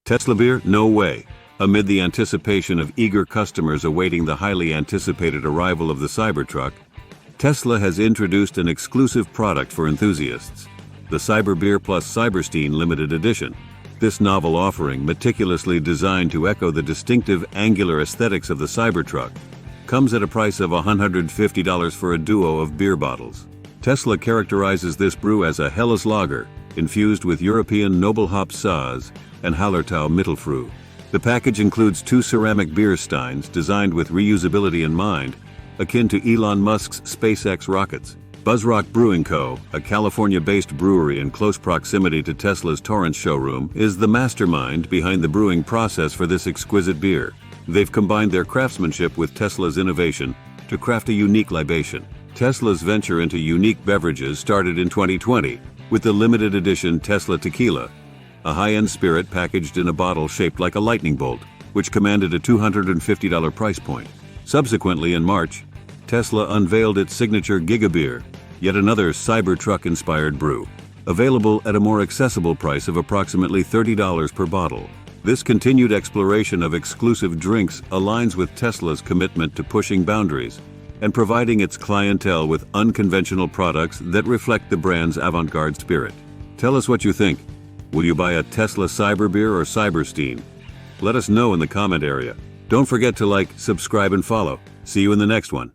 Tesla beer? No way. Amid the anticipation of eager customers awaiting the highly anticipated arrival of the Cybertruck, Tesla has introduced an exclusive product for enthusiasts, the Cyberbeer Cyberstein limited edition. This novel offering, meticulously designed to echo the distinctive angular aesthetics of the Cybertruck, comes at a price of $150 for a duo of beer bottles. Tesla characterizes this brew as a Helles lager, infused with European noble hop Saaz and Hallertau Mittelfrüh. The package includes 2 ceramic beer steins designed with reusability in mind, akin to Elon Musk's SpaceX rockets. Buzzrock Brewing Co., a California-based brewery in close proximity to Tesla's Torrance showroom, is the mastermind behind the brewing process for this exquisite beer. They've combined their craftsmanship with Tesla's innovation to craft a unique libation. Tesla's venture into unique beverages started in 2020 with the limited edition Tesla Tequila, a high-end spirit packaged in a bottle shaped like a lightning bolt, which commanded a $250 price point. Subsequently, in March, Tesla unveiled its signature Gigabeer, yet another Cybertruck-inspired brew, available at a more accessible price of approximately $30 per bottle. This continued exploration of exclusive drinks aligns with Tesla's commitment to pushing boundaries and providing its clientele with unconventional products that reflect the brand's avant-garde spirit. Tell us what you think. Will you buy a Tesla Cyberbeer or Cyberstein? Let us know in the comment area. Don't forget to like, subscribe, and follow. See you in the next one.